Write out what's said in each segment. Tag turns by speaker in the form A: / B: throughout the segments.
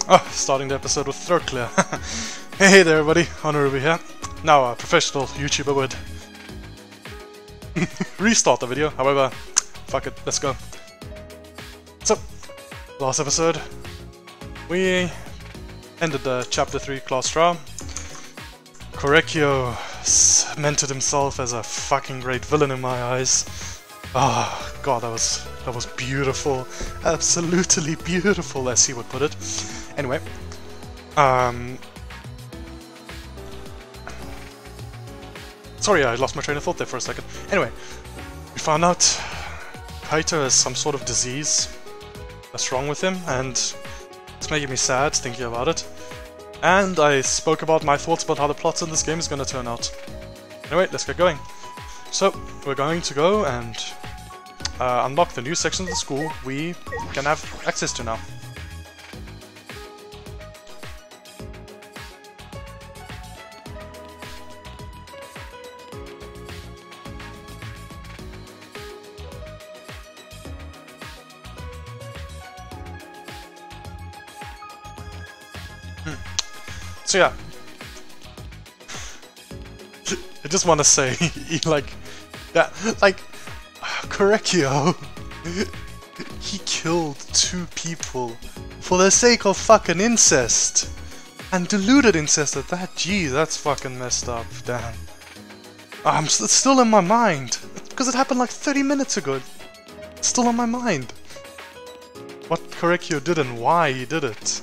A: Oh, starting the episode with throat clear. Hey there everybody, Honorable here. Now a professional YouTuber would restart the video, however, fuck it, let's go. So, last episode, we ended the Chapter 3 class trial. Korekyo cemented himself as a fucking great villain in my eyes. Oh god, that was beautiful. Absolutely beautiful, as he would put it. Anyway, sorry, I lost my train of thought there for a second. Anyway, we found out Kaito has some sort of disease that's wrong with him, and it's making me sad thinking about it. And I spoke about my thoughts about how the plots in this game is going to turn out. Anyway, let's get going. So, we're going to go and unlock the new section of the school we can have access to now. So yeah, I just want to say, Korekyo, he killed 2 people for the sake of fucking incest, and deluded incest at that. Gee, that's fucking messed up. Damn. It's still in my mind because it happened like 30 minutes ago. It's still on my mind. What Korekyo did and why he did it.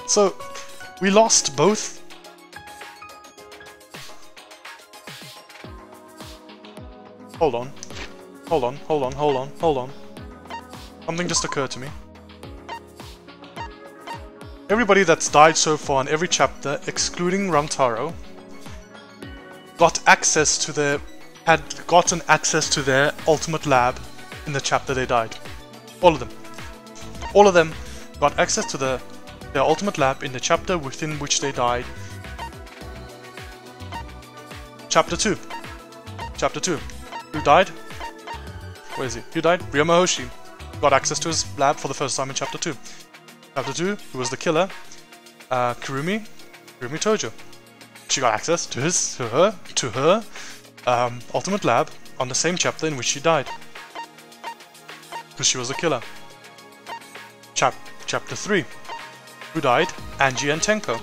A: So, we lost both. Hold on. Something just occurred to me. Everybody that's died so far in every chapter, excluding Ramtaro, had gotten access to their ultimate lab in the chapter they died. All of them. All of them got access to their ultimate lab in the chapter within which they died. Chapter 2. Chapter 2. Who died? Where is he? Who died? Ryoma Hoshi got access to his lab for the first time in Chapter 2. Chapter 2, who was the killer? Kurumi Tojo. She got access to her ultimate lab on the same chapter in which she died. Because she was the killer. Chapter 3. Who died? Angie and Tenko.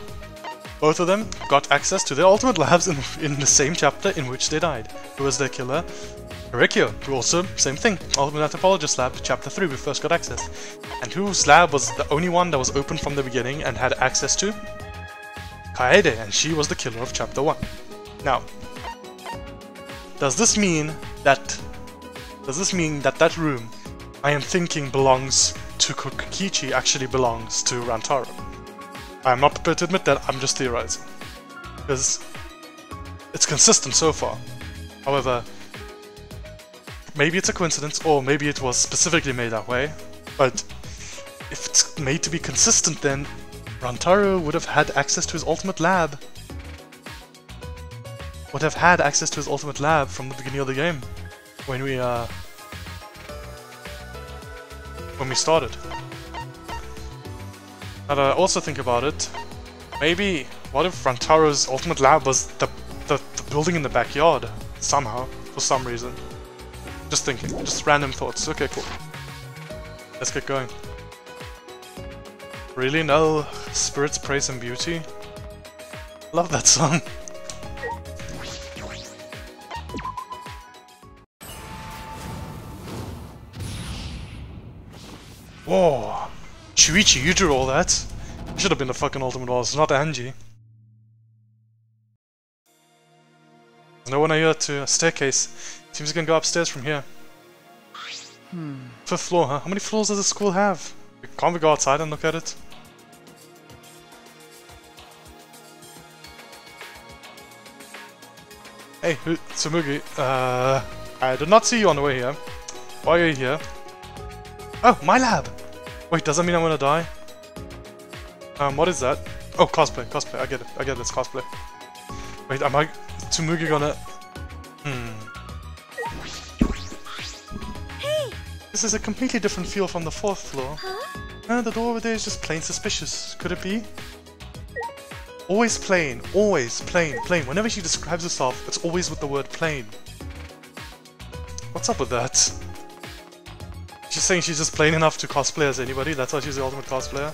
A: Both of them got access to their ultimate labs in the same chapter in which they died. Who was their killer? Korekyo, who also, same thing, Ultimate Anthropologist Lab, Chapter 3, we first got access. And whose lab was the only one that was open from the beginning and had access to? Kaede, and she was the killer of Chapter 1. Now, does this mean that that room I am thinking belongs to Kokichi actually belongs to Rantaro? I am not prepared to admit that, I'm just theorizing. Because it's consistent so far. However, maybe it's a coincidence, or maybe it was specifically made that way, but if it's made to be consistent, then Rantaro would have had access to his ultimate lab. Would have had access to his ultimate lab from the beginning of the game, when we started. And I also think about it, maybe, what if Rantaro's ultimate lab was the building in the backyard, somehow, for some reason? Just thinking, just random thoughts. Okay, cool. Let's get going. Really? No? Spirits, Praise and Beauty? Love that song. Whoa! Shuichi, you drew all that? You should have been the fucking Ultimate Boss, not Angie. There's no one here to a staircase. Seems you can go upstairs from here. 5th floor, huh? How many floors does the school have? Can't we go outside and look at it? Hey, Tsumugi. I did not see you on the way here. Why are you here? Oh, my lab! Wait, does that mean I'm gonna die? What is that? Oh, cosplay. I get it, it's cosplay. Wait, am I... Tsumugi gonna... This is a completely different feel from the 4th floor.
B: Huh?
A: The door over there is just plain suspicious. Could it be? Always plain. Always plain. Plain. Whenever she describes herself, it's always with the word plain. What's up with that? She's saying she's just plain enough to cosplay as anybody. That's why she's the ultimate cosplayer.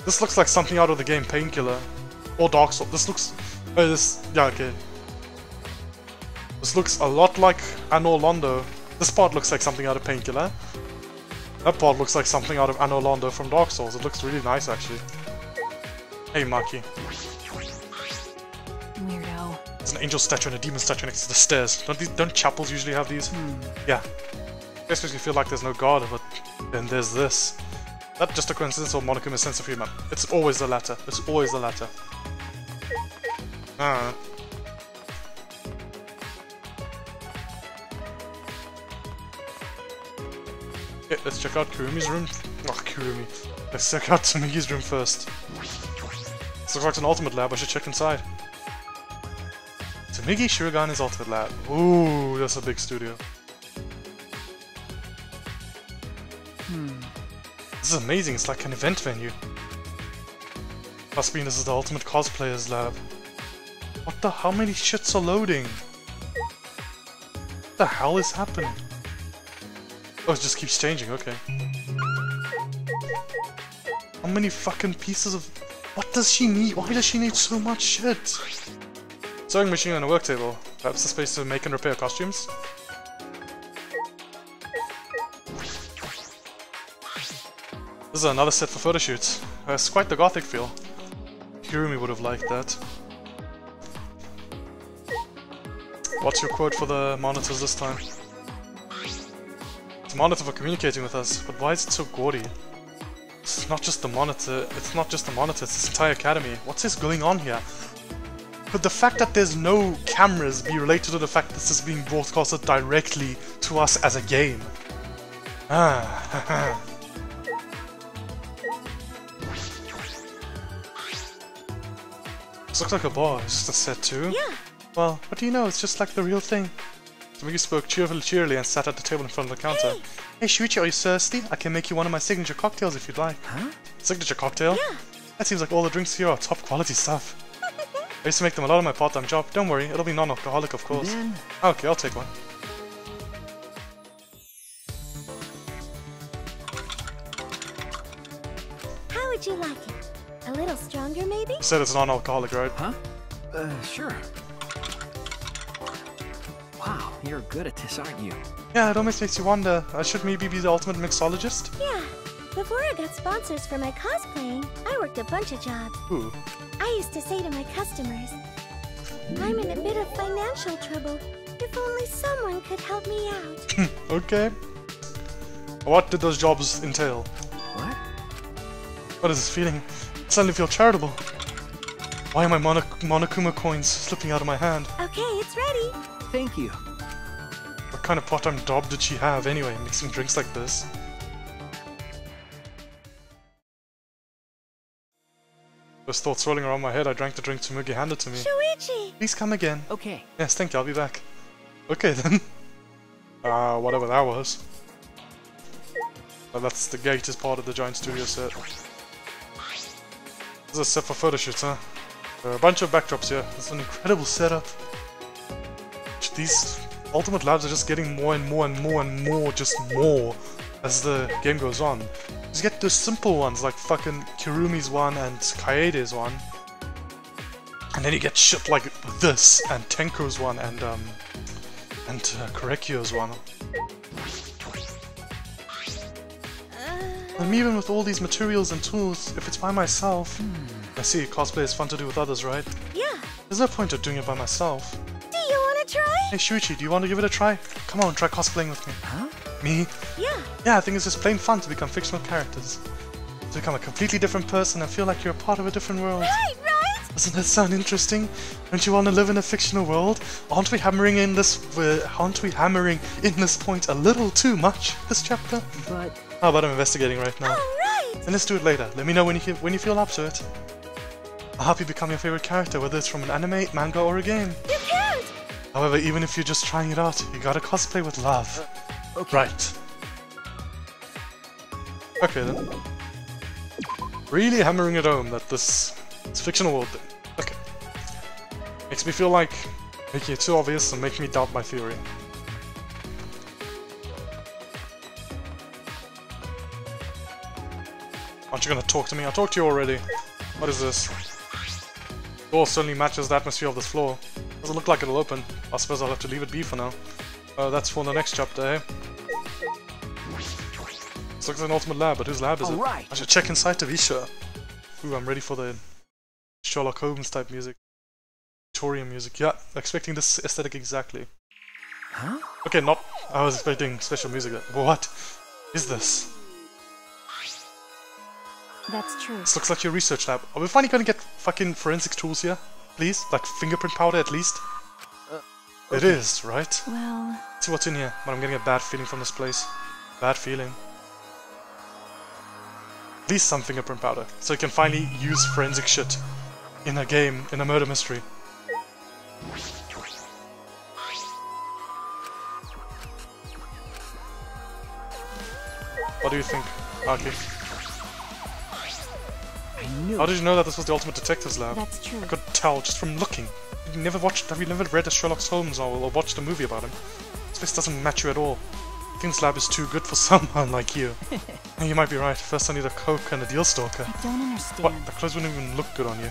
A: This looks like something out of the game Painkiller. Or Dark Souls. This looks... yeah, okay. This looks a lot like Anor Londo. This part looks like something out of Painkiller. That part looks like something out of Anor Londo from Dark Souls. It looks really nice, actually. Hey, Maki.
B: Weirdo.
A: There's an angel statue and a demon statue next to the stairs. Don't chapels usually have these? Yeah. This makes me feel like there's no god, but then there's this. That just a coincidence or Monokuma's sense of humor? It's always the latter. It's always the latter. Okay, let's check out Kurumi's room. Oh, Kurumi. Let's check out Tsumugi's room first. This looks like an ultimate lab, I should check inside. Tsumugi Shurigani's ultimate lab. Ooh, that's a big studio. This is amazing, it's like an event venue. Must mean this is the ultimate cosplayer's lab. What the how many shits are loading? What the hell is happening? Oh, it just keeps changing, okay. How many fucking pieces of... What does she need? Why does she need so much shit? Sewing machine and a work table. Perhaps the space to make and repair costumes? This is another set for photo shoots. It's quite the gothic feel. Kurumi would have liked that. What's your quote for the monitors this time? It's a monitor for communicating with us, but why is it so gaudy? It's not just the monitor, it's this entire academy. What's this going on here? Could the fact that there's no cameras be related to the fact that this is being broadcasted directly to us as a game? Ah, This looks like a bar, it's just a set too.
B: Yeah.
A: Well, what do you know, it's just like the real thing. Tsumugi spoke cheerily and sat at the table in front of the counter. Hey Shuichi, are you thirsty? I can make you one of my signature cocktails if you'd like.
B: Huh?
A: Signature cocktail?
B: Yeah.
A: That seems like all the drinks here are top quality stuff. I used to make them a lot of my part-time job. Don't worry, it'll be non-alcoholic of course.
B: Then...
A: Okay, I'll take one.
B: How would you like it? A little stronger, maybe?
A: You said it's non-alcoholic, right?
C: Huh? Sure. Wow, you're good at this, aren't you?
A: Yeah, it almost makes you wonder. I should maybe be the ultimate mixologist?
B: Yeah. Before I got sponsors for my cosplaying, I worked a bunch of jobs.
A: Ooh.
B: I used to say to my customers, I'm in a bit of financial trouble. If only someone could help me out.
A: Okay. What did those jobs entail?
C: What?
A: What is this feeling? I suddenly feel charitable. Why are my Monokuma coins slipping out of my hand?
B: Okay, it's ready.
C: Thank you.
A: What kind of part-time job did she have anyway, mixing drinks like this? Those thoughts rolling around my head, I drank the drink Tsumugi handed to me.
B: Shuichi!
A: Please come again.
C: Okay.
A: Yes, thank you, I'll be back. Okay then. Whatever that was. Well, that's the gate is part of the giant studio set. This is a set for photo shoots, huh? There are a bunch of backdrops here. It's an incredible setup. These ultimate labs are just getting more and more and more and more, just more, as the game goes on. You get the simple ones like fucking Kurumi's one and Kaede's one. And then you get shit like this, and Tenko's one, and Korekyo's one. And even with all these materials and tools, if it's by myself... I see, cosplay is fun to do with others, right?
B: Yeah.
A: There's no point of doing it by myself.
B: Do you want to try?
A: Hey Shuichi, do you want to give it a try? Come on, try cosplaying with me.
C: Huh?
A: Me?
B: Yeah.
A: Yeah, I think it's just plain fun to become fictional characters. To become a completely different person and feel like you're a part of a different world.
B: Right!
A: Doesn't that sound interesting? Don't you want to live in a fictional world? Aren't we hammering in this point a little too much this chapter?
C: But...
A: How about I'm investigating right now?
B: Alright!
A: Then let's do it later. Let me know when you feel up to it. I'll help you become your favorite character, whether it's from an anime, manga, or a game.
B: You can't!
A: However, even if you're just trying it out, you gotta cosplay with love.
C: Okay.
A: Right. Okay then. Really hammering it home that this is fictional world thing. Okay. Makes me feel like making it too obvious and making me doubt my theory. Aren't you gonna talk to me? I talked to you already. What is this? The door certainly matches the atmosphere of this floor. Doesn't look like it'll open. I suppose I'll have to leave it be for now. That's for the next chapter, eh? This looks like an ultimate lab, but whose lab is it?
C: Right.
A: I should check inside to be sure. Ooh, I'm ready for the Sherlock Holmes type music. Victorian music. Yeah, expecting this aesthetic exactly.
C: Huh?
A: Okay, not... I was expecting special music. What is this?
B: That's true.
A: This looks like your research lab. Are we finally gonna get fucking forensic tools here? Please? Like fingerprint powder at least?
C: Okay.
A: It is, right?
B: Well...
A: Let's see what's in here, but I'm getting a bad feeling from this place. Bad feeling. At least some fingerprint powder, so you can finally use forensic shit in a game, in a murder mystery. What do you think, Maki?
C: I knew
A: How
C: it.
A: did you know that this was the Ultimate Detectives Lab?
B: That's true.
A: I could tell just from looking. Have you never read a Sherlock Holmes novel or watched a movie about him? This place doesn't match you at all. I think this lab is too good for someone like you. You might be right. First I need a coke and a deal stalker.
B: I don't understand.
A: What? The clothes wouldn't even look good on you.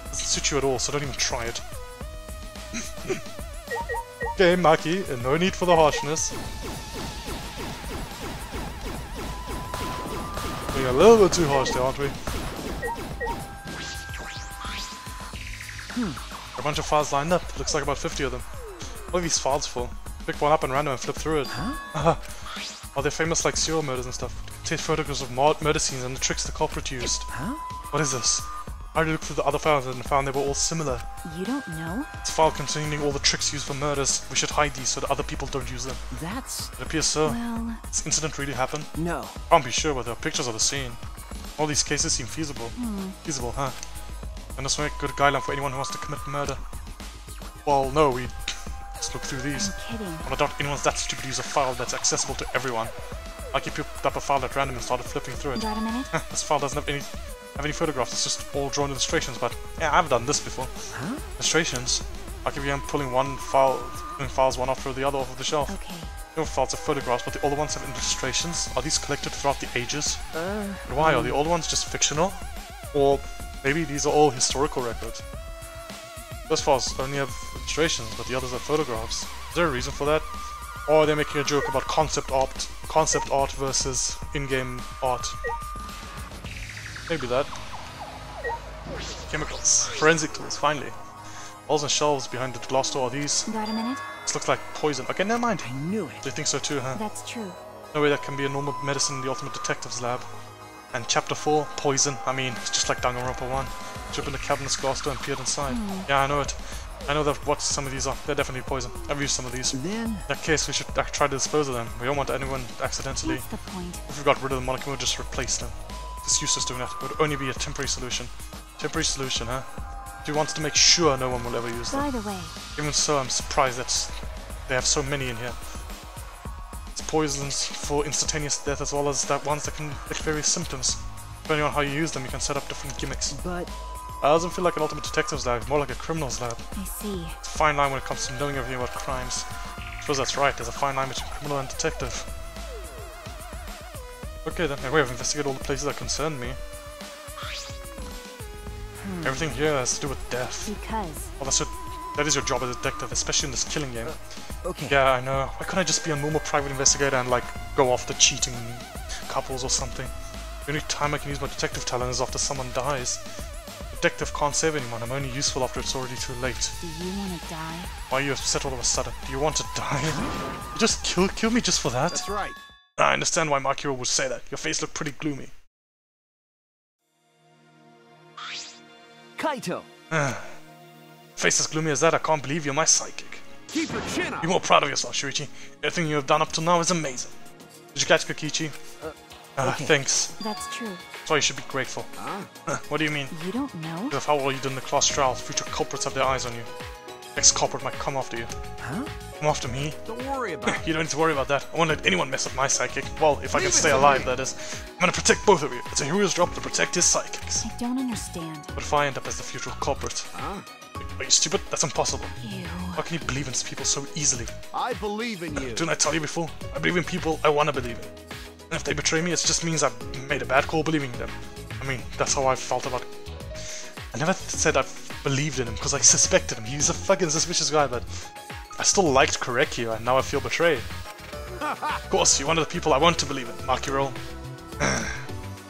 A: Doesn't suit you at all, so don't even try it. Okay, Maki, and no need for the harshness. Being a little bit too harsh there, aren't we? A bunch of files lined up. Looks like about 50 of them. What are these files for? Pick one up and random and flip through it.
C: Huh?
A: Are they famous like serial murders and stuff? Take photographs of murder scenes and the tricks the culprit used.
C: Huh?
A: What is this? I already looked through the other files and found they were all similar.
B: You don't know?
A: It's a file containing all the tricks used for murders. We should hide these so that other people don't use them.
C: That's...
A: It appears so.
B: Well...
A: This incident really happened?
C: No.
A: Can't be sure, but there are pictures of the scene. All these cases seem feasible. Feasible, huh? And this will make a good guideline for anyone who wants to commit murder. Well, no, we just look through these.
B: I'm kidding.
A: I doubt anyone's that stupid to use a file that's accessible to everyone. Like if you picked up a file at random and started flipping through it.
B: Got a minute?
A: This file doesn't have any photographs, it's just all drawn illustrations, but yeah, I've done this before.
C: Huh?
A: Illustrations? Like if I'm pulling files one after the other off of the shelf.
B: Okay.
A: No files have photographs, but the older ones have illustrations. Are these collected throughout the ages? And
C: Uh...
A: why? Are the old ones just fictional? Or maybe these are all historical records? Those files only have illustrations, but the others have photographs. Is there a reason for that? Or are they making a joke about concept art versus in-game art? Maybe that. Chemicals. Forensic tools, finally. Walls and shelves behind the glass door are these.
B: Got a minute?
A: This looks like poison. Okay, never mind.
C: I knew it.
A: They think so too, huh?
B: That's true.
A: No way that can be a normal medicine in the Ultimate Detectives Lab. And Chapter 4, poison. I mean, it's just like Danganronpa 1. She opened the cabinet's glass door and peered inside. Yeah, I know it. I know that what some of these are. They're definitely poison. I've used some of these.
C: Then...
A: In that case, we should try to dispose of them. We don't want anyone accidentally...
B: What's the point?
A: If we got rid of them, we'll just replace them. It's useless doing that. It would only be a temporary solution. Temporary solution, huh? He wants to make sure no one will ever use them.
B: By the way...
A: Even so, I'm surprised that they have so many in here. It's poisons for instantaneous death as well as that ones that can inflict various symptoms. Depending on how you use them, you can set up different gimmicks.
C: But...
A: It doesn't feel like an Ultimate Detectives lab, more like a criminal's lab.
B: I see.
A: It's a fine line when it comes to knowing everything about crimes. I suppose that's right, there's a fine line between criminal and detective. Okay then, anyway, I've investigated all the places that concern me. Everything here has to do with death.
B: Because...
A: Well, that is your job as a detective, especially in this killing game.
C: Okay.
A: Yeah, I know. Why couldn't I just be a normal private investigator and, like, go after cheating couples or something? The only time I can use my detective talent is after someone dies. Detective can't save anyone, I'm only useful after it's already too late.
B: Do you want to die?
A: Why are you upset all of a sudden? Do you want to die? You just kill me just for that?
C: That's right.
A: I understand why Maki would say that. Your face looked pretty gloomy.
C: Kaito!
A: Face as gloomy as that, I can't believe you're my psychic.
C: Keep your chin up!
A: Be more proud of yourself, Shuichi. Everything you have done up till now is amazing. Did you catch Kokichi?
C: Okay.
A: Thanks.
B: That's true.
A: That's why you should be grateful.
C: Huh?
A: What do you mean?
B: You don't know?
A: Because of how well you did in the class trial, future culprits have their eyes on you. ex-corporate might come after you.
C: Huh?
A: Come after me?
C: Don't worry about it.
A: You don't need to worry about that. I won't let anyone mess up my psychic. Well, if I can
C: Leave it
A: stay
C: to
A: alive,
C: me.
A: that is. I'm gonna protect both of you. It's a hero's job to protect his psychics.
D: I don't understand.
A: But if I end up as the future culprit,
C: Huh?
A: are you stupid? That's impossible.
D: Ew.
A: How can you believe in people so easily?
C: I believe in you.
A: Didn't I tell you before? I believe in people I want to believe in. And if they betray me, it just means I've made a bad call believing in them. I mean, that's how I felt about... I never said I believed in him because I suspected him. He's a fucking suspicious guy, but I still liked Korekio, and now I feel betrayed. Of course, you're one of the people I want to believe in, Maki roll.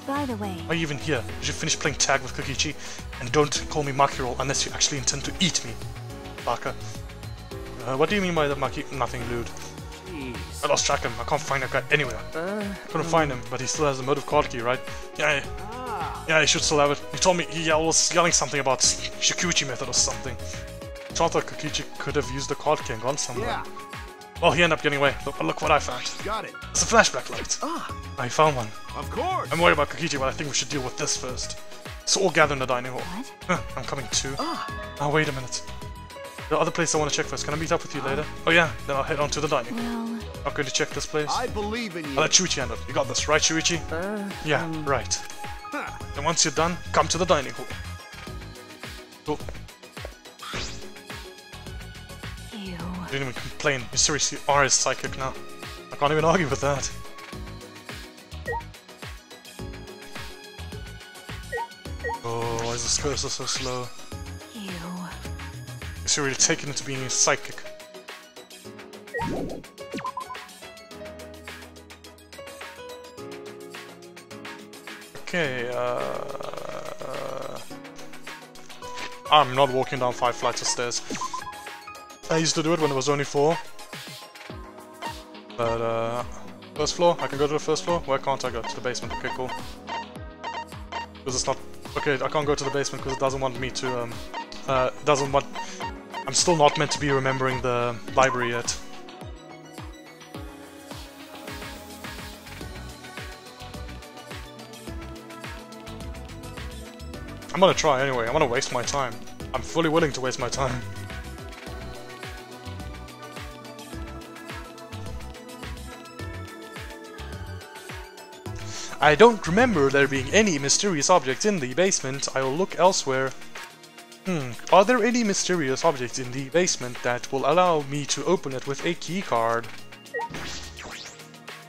D: By the way,
A: Why are you even here? You should finish playing tag with Kokichi, and don't call me Maki roll unless you actually intend to eat me, Baka. What do you mean by that, Maki? Nothing, lewd.
C: Jeez.
A: I lost track of him. I can't find that guy anywhere. Couldn't find him, but he still has the motive card key, right? Yeah, he should still have it. He told me he was yelling something about Shikuchi method or something. Thought that Kokichi could have used the card key and gone somewhere.
C: Yeah.
A: Well, he ended up getting away. Look what I found.
C: Got it.
A: It's a flashback light. I found one.
C: Of course.
A: I'm worried about Kokichi, but I think we should deal with this first. So all gather in the dining hall.
D: what?
A: I'm coming too. Now wait a minute. The other place I want to check first. Can I meet up with you later? Oh yeah, then I'll head on to the dining hall.
D: Well,
A: I'm going to check this place.
C: I believe in you.
A: I'll let Shuichi handle it. You got this, right, Shuichi? Yeah, right.
C: Huh.
A: And once you're done, come to the dining hall. Cool.
D: ew.
A: You didn't even complain. You seriously are his psychic now. I can't even argue with that. Oh, why is this cursor so slow?
D: Ew.
A: Is he really taken into being a psychic? Okay, I'm not walking down 5 flights of stairs. I used to do it when it was only 4. But, first floor? I can go to the first floor? Where can't I go? To the basement. Okay, cool. Because it's not... Okay, I can't go to the basement because it doesn't want me to, doesn't want... I'm still not meant to be remembering the library yet. I'm gonna try anyway. I'm gonna waste my time. I'm fully willing to waste my time. I don't remember there being any mysterious objects in the basement. I will look elsewhere. Are there any mysterious objects in the basement that will allow me to open it with a key card?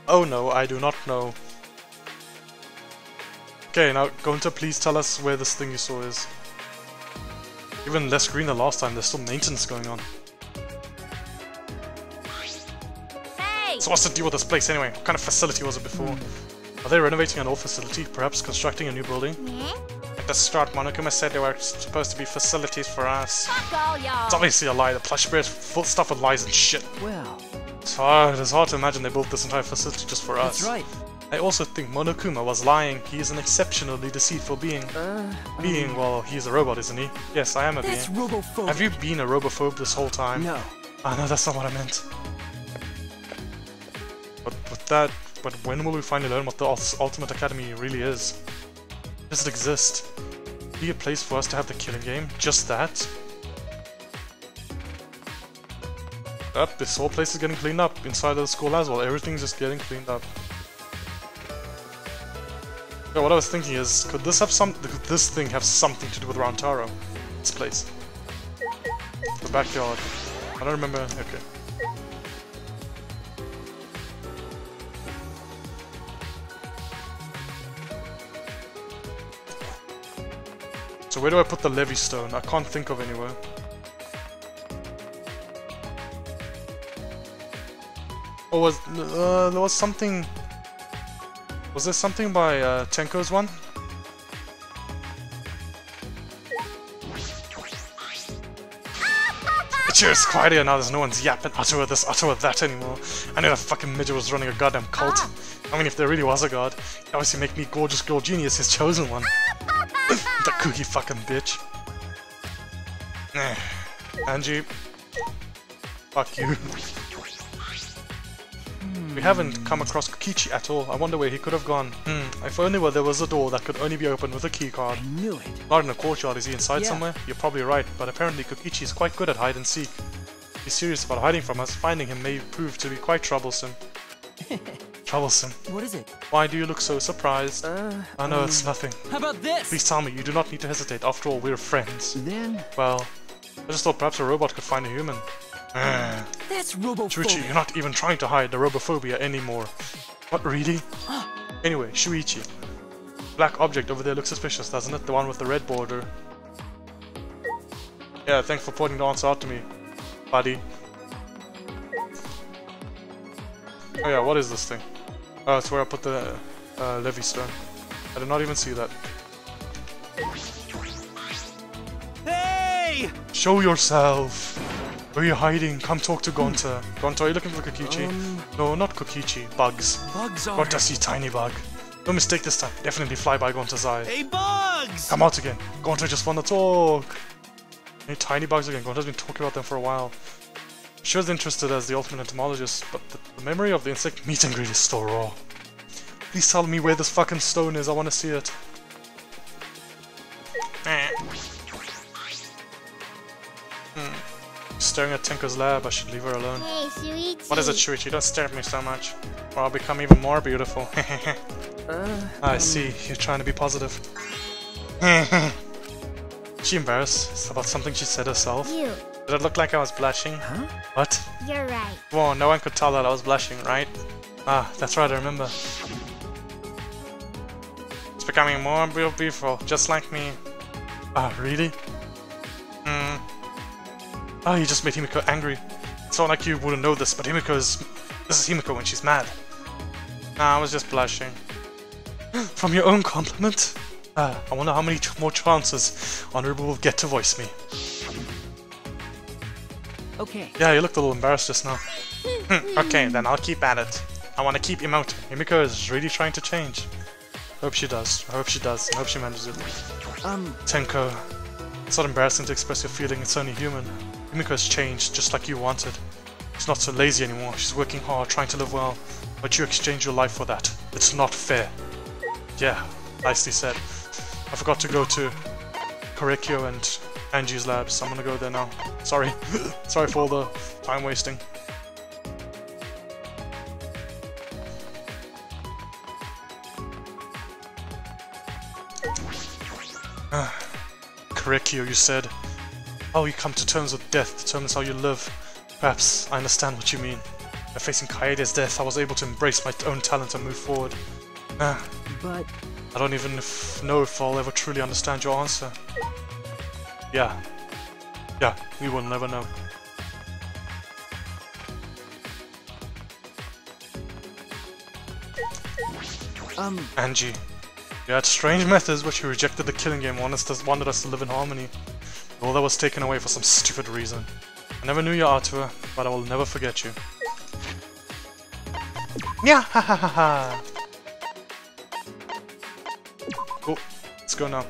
A: Oh no, I do not know. Okay, now Gonta, please tell us where this thing you saw is. Even less green than last time, there's still maintenance going on.
B: Hey!
A: So what's the deal with this place anyway? What kind of facility was it before? Are they renovating an old facility? Perhaps constructing a new building? At the start, Monokuma said they were supposed to be facilities for us.
B: Fuck all y'all!
A: It's obviously a lie. The plush bear is full stuff with lies and shit.
C: Well,
A: It's hard to imagine they built this entire facility just for us.
C: that's right.
A: I also think Monokuma was lying. He is an exceptionally deceitful being. Well, he's a robot, isn't he? Yes, I am a
C: That's
A: being.
C: robophobic.
A: Have you been a robophobe this whole time?
C: No.
A: Ah, no, that's not what I meant. But when will we finally learn what the Ultimate Academy really is? Does it exist? Be a place for us to have the killing game? Just that? This whole place is getting cleaned up inside of the school as well. Everything's just getting cleaned up. Yeah, what I was thinking is, could this thing have something to do with Rantaro? This place. The backyard. I don't remember. Okay. So where do I put the Levy Stone? I can't think of anywhere. Oh, there was something... Was there something by Tenko's one? Cheers, quiet here now, there's no one's yapping utter with this, utter with that anymore. I knew that fucking midget was running a goddamn cult. I mean, if there really was a god, he'd obviously make me Gorgeous Girl Genius his chosen one. That cookie fucking bitch. Angie. Fuck you. We haven't come across Kokichi at all. I wonder where he could have gone. If only there was a door that could only be opened with a keycard.
C: I knew it.
A: Not in a courtyard, is he inside
C: Yeah.
A: somewhere? You're probably right, but apparently Kokichi is quite good at hide and seek. If he's serious about hiding from us, finding him may prove to be quite troublesome. Troublesome.
E: What is it?
A: Why do you look so surprised? I know it's nothing.
E: How about this?
A: Please tell me, you do not need to hesitate. After all, we're friends.
C: Then
A: Well, I just thought perhaps a robot could find a human.
E: That's robophobia.
A: Shuichi, you're not even trying to hide the robophobia anymore. What, really? Anyway, Shuichi. Black object over there looks suspicious, doesn't it? The one with the red border. Yeah, thanks for pointing the answer out to me, buddy. Oh yeah, what is this thing? Oh, it's where I put the Levy stone. I did not even see that.
C: hey!
A: Show yourself! Where are you hiding? Come talk to Gonta. Gonta, are you looking for Kokichi? No, not Kokichi. Bugs.
C: Bugs are.
A: Gonta, see tiny bug. No mistake this time. Definitely fly by Gonta's eye.
C: Hey, bugs!
A: Come out again. Gonta just wanna talk. Hey, tiny bugs again. Gonta's been talking about them for a while. Sure is interested as the ultimate entomologist, but the memory of the insect meet and greet is still raw. Please tell me where this fucking stone is. I wanna see it. Staring at Tenko's lab, I should leave her alone.
B: Hey, Shuichi.
A: What is it, Shuichi? Don't stare at me so much, or I'll become even more beautiful. I see, you're trying to be positive. She embarrassed about something she said herself.
B: You.
A: Did it look like I was blushing?
C: Huh?
A: What?
B: You're right.
A: Whoa, no one could tell that I was blushing, right? Ah, that's right, I remember. It's becoming more and more beautiful, just like me. Ah, really? Oh, you just made Himiko angry. It's not like you wouldn't know this, but this is Himiko when she's mad. Nah, I was just blushing. From your own compliment? I wonder how many more chances Honorable will get to voice me.
E: Okay.
A: Yeah, you looked a little embarrassed just now. Okay, then I'll keep at it. I want to keep emoting. Himiko is really trying to change. Hope she does. I hope she does. I hope she manages it. Tenko, it's not embarrassing to express your feeling. It's only human. Himiko has changed, just like you wanted. She's not so lazy anymore. She's working hard, trying to live well. But you exchange your life for that. It's not fair. Yeah, nicely said. I forgot to go to Korekyo and Angie's labs. I'm gonna go there now. Sorry. Sorry for all the time wasting. Korekyo, you said. How you come to terms with death determines how you live. Perhaps I understand what you mean. By facing Kaede's death, I was able to embrace my own talent and move forward.
E: But
A: I don't even know if I'll ever truly understand your answer. Yeah, we will never know. Angie, you had strange methods, but you rejected the killing game, wanted us to live in harmony. All that was taken away for some stupid reason. I never knew your art to her, but I will never forget you. Yeah, ha ha ha ha! Cool, let's go now.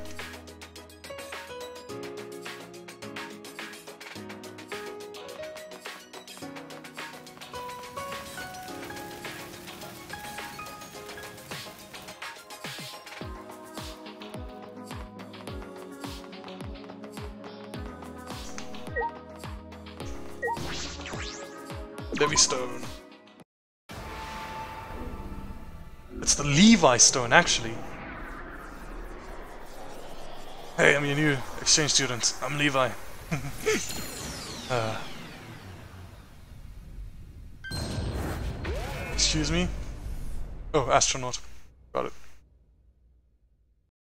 A: Levi stone. It's the Levi stone, actually. Hey, I'm your new exchange student. I'm Levi. Excuse me? Oh, astronaut. Got it.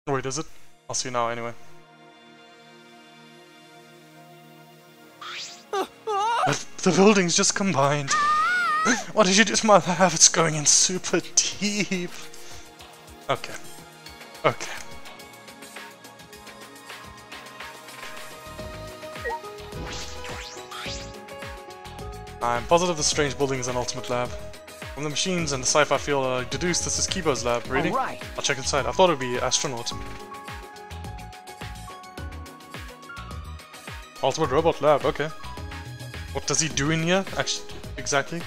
A: Wait, is it? I'll see you now anyway. The buildings just combined. What did you do to my lab? It's going in super deep. Okay. Okay. I'm positive the strange building is an ultimate lab. From the machines and the sci-fi field, I deduced this is Kibo's lab. Really?
E: Alright.
A: I'll check inside. I thought it would be astronaut. Ultimate robot lab, okay. What does he do in here? Actually, exactly.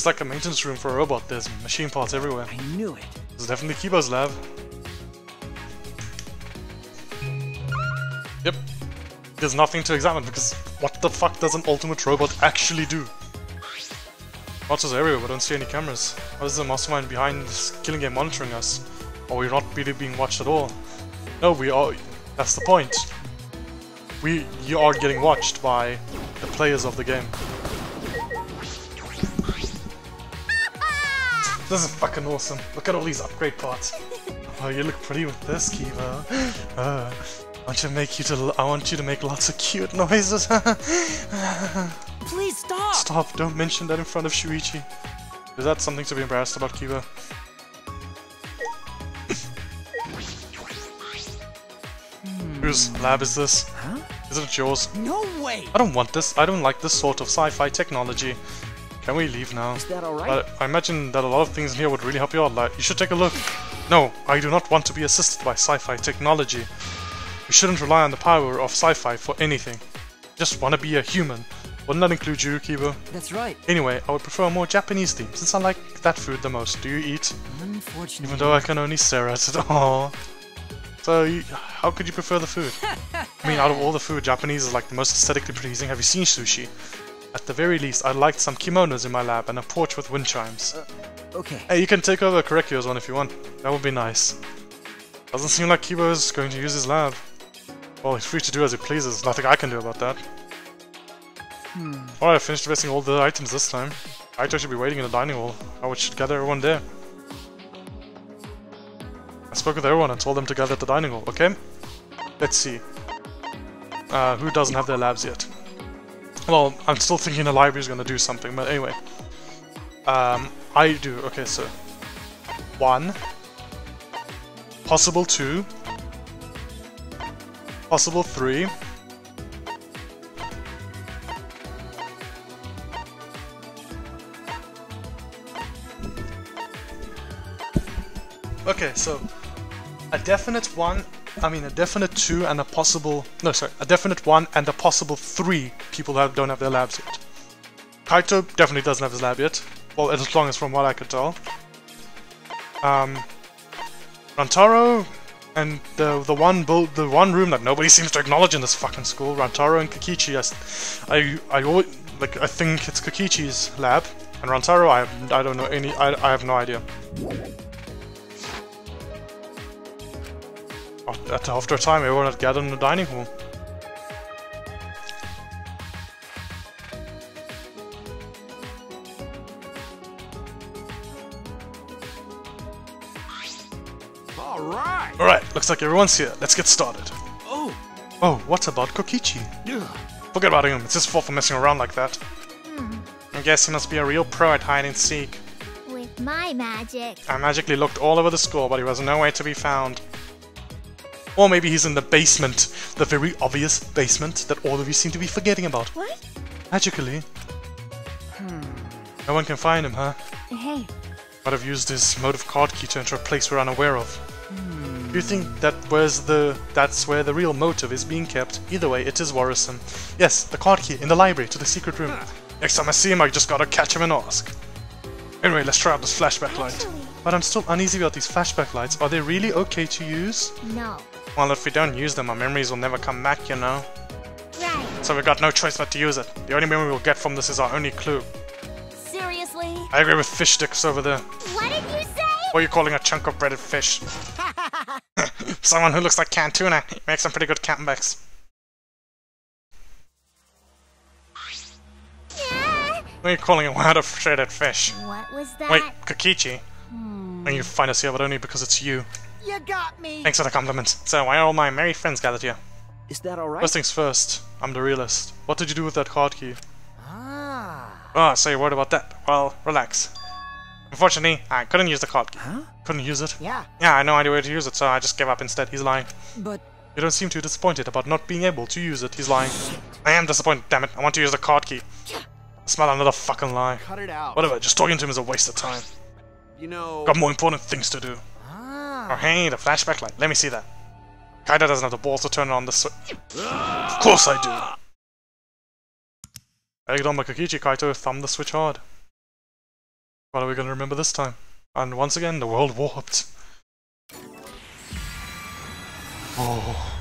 A: It's like a maintenance room for a robot. There's machine parts everywhere.
E: I knew it.
A: This is definitely Kiba's lab. Yep. There's nothing to examine because what the fuck does an ultimate robot actually do? Watches everywhere, but don't see any cameras. What is the mastermind behind this killing game monitoring us? Are we not really being watched at all? No, we are. That's the point. You are getting watched by the players of the game. This is fucking awesome. Look at all these upgrade parts. Oh, you look pretty with this, Kiba. I want you to make lots of cute noises.
E: Please stop!
A: Stop, don't mention that in front of Shuichi. Is that something to be embarrassed about, Kiba? Whose lab is this?
E: Huh?
A: Isn't it yours?
E: No way!
A: I don't want this. I don't like this sort of sci-fi technology. Can we leave now?
E: Is that alright?
A: I imagine that a lot of things in here would really help you out. Like, you should take a look. No, I do not want to be assisted by sci-fi technology. We shouldn't rely on the power of sci-fi for anything. Just want to be a human. Wouldn't that include you, Kiba?
E: That's right.
A: Anyway, I would prefer a more Japanese theme, since I like that food the most. Do you eat?
E: Unfortunately.
A: Even though I can only stare at it. Aww. So, how could you prefer the food? I mean, out of all the food, Japanese is like the most aesthetically pleasing. Have you seen sushi? At the very least, I'd like some kimonos in my lab and a porch with wind chimes.
E: Okay.
A: Hey, you can take over Korekyo's one if you want. That would be nice. Doesn't seem like Kiba is going to use his lab. Well, he's free to do as he pleases. Nothing I can do about that. Alright, I finished investing all the items this time. Kaito should be waiting in the dining hall. I should gather everyone there. I spoke with everyone and told them to gather at the dining hall, okay? Let's see. Who doesn't have their labs yet? Well, I'm still thinking the library's gonna do something, but anyway. I do. Okay, so 1, possible 2, possible 3. Okay, so a definite 1, a definite 2 and a possible... No, sorry, a definite 1 and a possible 3 people that don't have their labs yet. Kaito definitely doesn't have his lab yet. Well, as long as from what I could tell. Rantaro and the one room that nobody seems to acknowledge in this fucking school, Rantaro and Kokichi. I think it's Kokichi's lab, and Rantaro I don't know any. I have no idea. After a time, everyone had gathered in the dining hall. Alright, looks like everyone's here. Let's get started. Oh, what about Kokichi? Forget about him, it's his fault for messing around like that. I guess he must be a real pro at hide and seek.
B: With my magic.
A: I magically looked all over the school, but he was nowhere to be found. Or maybe he's in the basement. The very obvious basement that all of you seem to be forgetting about.
B: What?
A: Magically. No one can find him, huh?
D: Hey.
A: Might have used his motive card key to enter a place we're unaware of. Do you think that's where the real motive is being kept? Either way, it is worrisome. Yes, the card key in the library to the secret room. Next time I see him, I just gotta catch him and ask. Anyway, let's try out this flashback light. But I'm still uneasy about these flashback lights. Are they really okay to use?
B: No.
A: Well, if we don't use them, our memories will never come back, you know.
B: Right.
A: So we've got no choice but to use it. The only memory we'll get from this is our only clue.
B: Seriously?
A: I agree with fish sticks over there.
B: What did you say?
A: What are you calling a chunk of breaded fish? Someone who looks like canned tuna. He makes some pretty good comebacks.
B: Yeah.
A: What are you calling a wad of shredded fish?
B: What was that?
A: Wait, Kokichi. When you find us here, but only because it's you.
E: You got me!
A: Thanks for the compliment. So, why are all my merry friends gathered here?
E: Is that alright?
A: First things first, I'm the realist. What did you do with that card key?
E: Ah.
A: So you're worried about that? Well, relax. Unfortunately, I couldn't use the card key.
E: Huh?
A: Couldn't use it?
E: Yeah.
A: Yeah, I had no idea where to use it, so I just gave up instead. He's lying.
E: But...
A: You don't seem too disappointed about not being able to use it. He's lying. I am disappointed, damn it. I want to use the card key. I smell another fucking lie.
C: Cut it out.
A: Whatever, just talking to him is a waste of time.
C: You know...
A: Got more important things to do. Oh hey, the flashback light. Let me see that. Kaito doesn't have the balls to turn it on the switch. Of course I do. Egged on by Kokichi, Kaito thumbed the switch hard. What are we gonna remember this time? And once again, the world warped. Oh.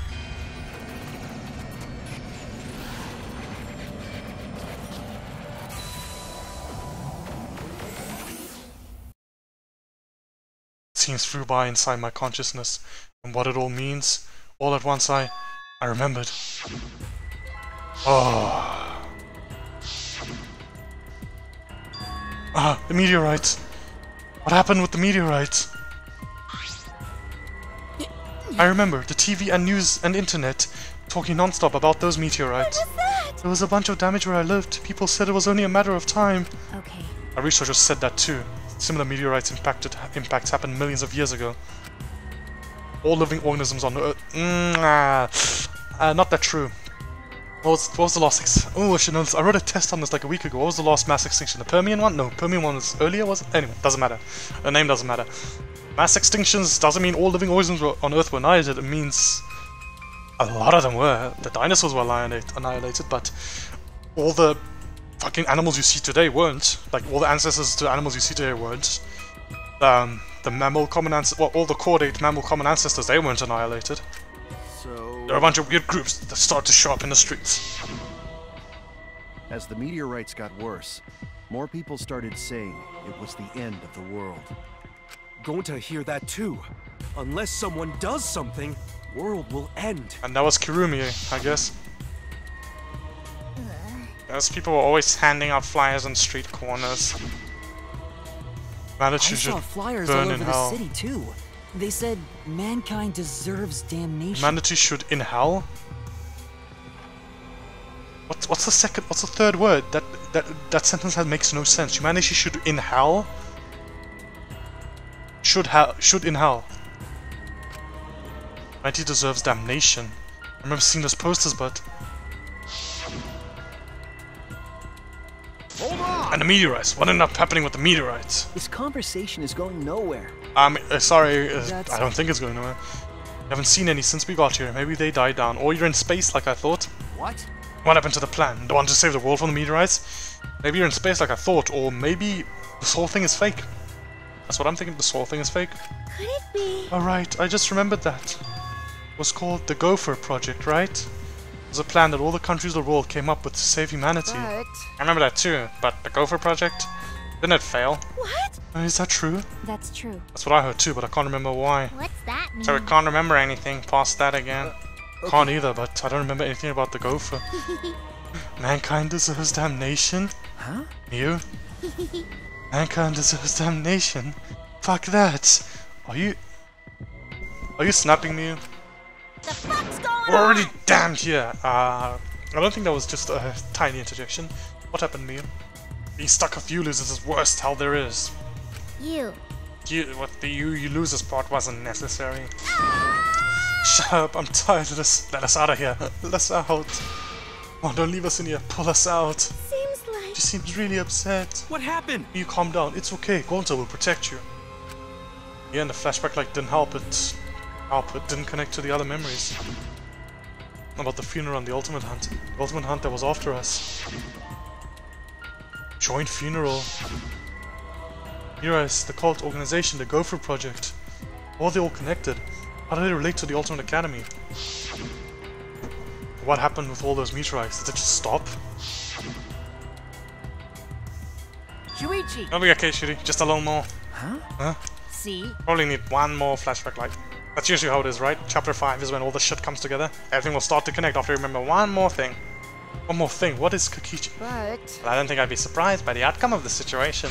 A: Scenes flew by inside my consciousness, and what it all means, all at once I remembered. Oh. Ah, the meteorites. What happened with the meteorites? I remember the TV and news and internet talking non-stop about those meteorites.
B: What was that?
A: There was a bunch of damage where I lived. People said it was only a matter of time.
D: Okay.
A: Our researchers said that too. Similar meteorites impacts happened millions of years ago. All living organisms on Earth. Not that true. What was the last I should know this. I wrote a test on this like a week ago. What was the last mass extinction? The Permian one? No, Permian one was earlier, was it? Anyway, doesn't matter. The name doesn't matter. Mass extinctions doesn't mean all living organisms on Earth were annihilated. It means a lot of them were. The dinosaurs were annihilated, but all the fucking animals you see today weren't. Like, all the ancestors to animals you see today weren't. The mammal common ancestors, well, all the chordate mammal common ancestors, they weren't annihilated.
C: So,
A: There are a bunch of weird groups that start to show up in the streets.
C: as the meteorites got worse, more people started saying it was the end of the world.
F: Going to hear that too. Unless someone does something, world will end.
A: And that was Kirumi, I guess. Those people were always handing out flyers on street corners.
E: I
A: Manitou
E: saw
A: should
E: flyers all
A: burn
E: over
A: in
E: the
A: hell.
E: city too. They said mankind deserves damnation.
A: Manitou should in hell? What's the third word? That sentence makes no sense. Humanity should in hell? Should in hell. Humanity deserves damnation. I remember seeing those posters, but...
C: Hold on!
A: And the meteorites. What ended up happening with the meteorites?
E: This conversation is going nowhere.
A: Sorry,
E: That's-
A: I don't think it's going nowhere. I haven't seen any since we got here. Maybe they died down. Or you're in space like I thought.
C: What?
A: What happened to the plan? The one to save the world from the meteorites? Maybe you're in space like I thought, or maybe this whole thing is fake. That's what I'm thinking, this whole thing is fake.
B: Could it be?
A: Alright, I just remembered that. It was called the Gopher Project, right? It was a plan that all the countries of the world came up with to save humanity.
E: But
A: I remember that too, but the Gopher Project? Didn't it fail?
B: What?
A: Is that true?
D: That's true.
A: That's what I heard too, but I can't remember why.
B: What's that mean?
A: So we can't remember anything past that again. Can't either, but I don't remember anything about the Gopher. Mankind deserves damnation?
E: huh?
A: You? Mankind deserves damnation? Fuck that! Are you snapping me?
B: The fuck's going
A: We're already
B: on?
A: damned here! I don't think that was just a tiny interjection. What happened, Mia? Being stuck with you losers is the worst hell there is.
B: You.
A: What the you losers part wasn't necessary. Shut up, I'm tired of this. Let us out of here. Let us out. Come on, don't leave us in here. Pull us out.
B: Seems like...
A: She seems really upset.
F: What happened?
A: You calm down. It's okay. Gonzo will protect you. Yeah, and the flashback light didn't help it. It didn't connect to the other memories. About the funeral and the ultimate hunt. The ultimate hunt that was after us. Joint funeral. Heroes, the cult organization, the Gopher Project. How are they all connected? How do they relate to the Ultimate Academy? What happened with all those meteorites? Did it just stop?
E: Shuichi!
A: Don't be okay, Shuri. Just a little more.
E: Huh?
A: Huh?
E: See?
A: Probably need one more flashback light. That's usually how it is, right? Chapter 5 is when all the shit comes together. Everything will start to connect after you remember one more thing. One more thing. What is Kokichi?
E: But
A: Well, I don't think I'd be surprised by the outcome of the situation.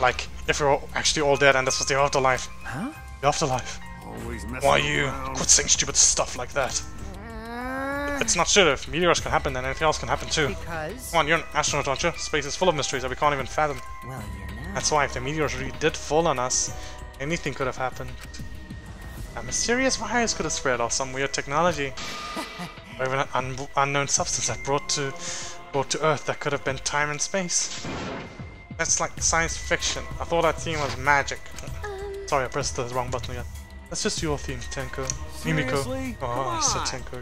A: Like, if we're actually all dead and this was the afterlife.
E: huh?
A: The afterlife.
C: Always messing
A: Why you
C: around.
A: quit saying stupid stuff like that? It's not true. If meteors can happen, then anything else can happen too.
E: Because
A: Come on, you're an astronaut, aren't you? Space is full of mysteries that we can't even fathom.
E: well, you know.
A: That's why if the meteors really did fall on us, anything could have happened. A mysterious virus could have spread, or some weird technology, or even an unknown substance that brought to Earth that could have been time and space. That's like science fiction. I thought that theme was magic. Sorry, I pressed the wrong button again. That's just your theme, Tenko. Mimiko.
C: Seriously?
A: Oh,
C: Come
A: I said
C: on.
A: Tenko.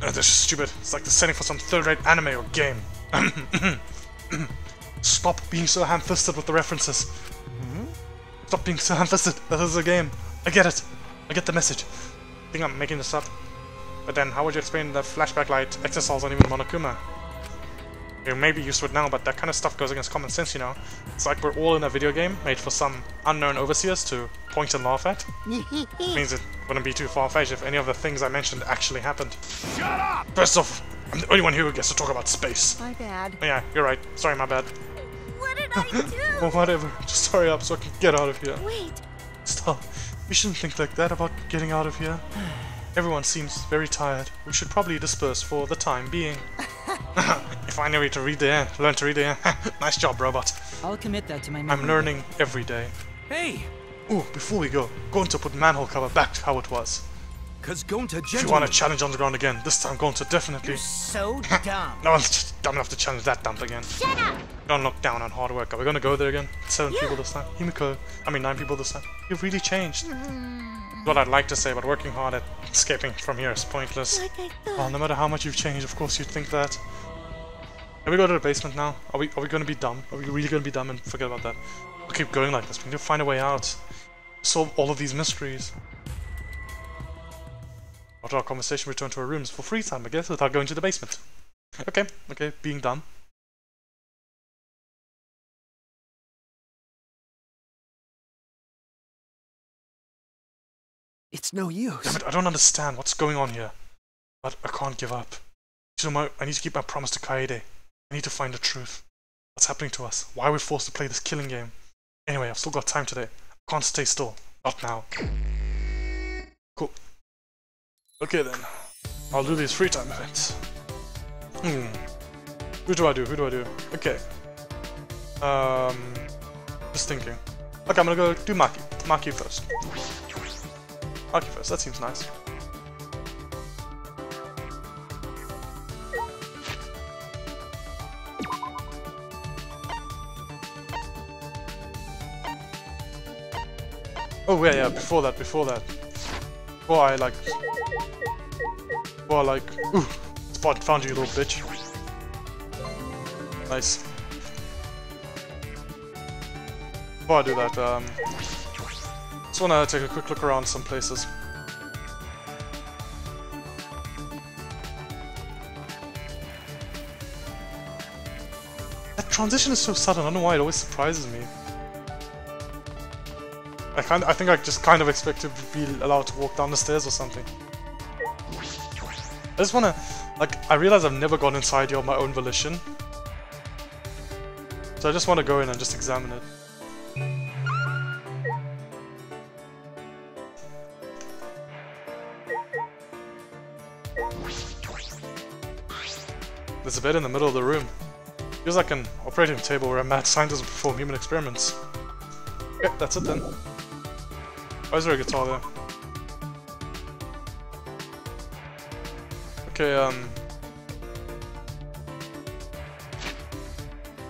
A: This is stupid. It's like the setting for some third-rate anime or game. Stop being so ham-fisted with the references. Stop being so invested. This is a game. I get it. I get the message. I think I'm making this up. But then, how would you explain the flashback light exercise on even Monokuma? You may be used to it now, but that kind of stuff goes against common sense, you know? It's like we're all in a video game made for some unknown overseers to point and laugh at. It means it wouldn't be too far-fetched if any of the things I mentioned actually happened.
F: Shut up!
A: First off, I'm the only one here who gets to talk about space.
D: My bad.
A: Yeah, you're right. Sorry, my bad.
B: What did I do?
A: Well, whatever. Just hurry up so I can get out of here.
B: Wait,
A: Stop. You shouldn't think like that about getting out of here. Everyone seems very tired. We should probably disperse for the time being. If I know you to read the air, learn to read the air. Nice job, robot.
E: I'll commit that to my memory.
A: I'm learning every day.
F: Hey!
A: Ooh, before we go, going to put manhole cover back to how it was.
F: Cause Gonta
A: If you want to challenge underground again, this time going to definitely...
E: So dumb.
A: No one's just dumb enough to challenge that dump again.
B: shut up!
A: Don't look down on hard work. Are we gonna go there again? 7 people this time. Himiko, 9 people this time. You've really changed. What I'd like to say, but working hard at escaping from here is pointless.
B: Like I thought.
A: Well, no matter how much you've changed, of course you'd think that. Can we go to the basement now? Are we gonna be dumb? Are we really gonna be dumb and forget about that? We'll keep going like this. We need to find a way out. Solve all of these mysteries. After our conversation, return to our rooms for free time, I guess, without going to the basement. Okay, being dumb.
F: It's no use.
A: Damn it, I don't understand what's going on here. But I can't give up. I need to keep my promise to Kaede. I need to find the truth. What's happening to us? Why are we forced to play this killing game? Anyway, I've still got time today. I can't stay still. Not now. Cool. Okay then. I'll do these free time events. Who do I do? Okay. Just thinking. Okay, I'm gonna go do Maki. Maki first. That seems nice. Oh yeah, before that. Before I ooh, found you, little bitch. Nice. Before I do that, just wanna take a quick look around some places. That transition is so sudden, I don't know why it always surprises me. I think I just kind of expect to be allowed to walk down the stairs or something. I just wanna, I realize I've never gone inside here on my own volition. So I just wanna go in and just examine it. There's a bed in the middle of the room. Feels like an operating table where a mad scientist would perform human experiments. Okay, that's it then. Why is there a guitar there? Okay,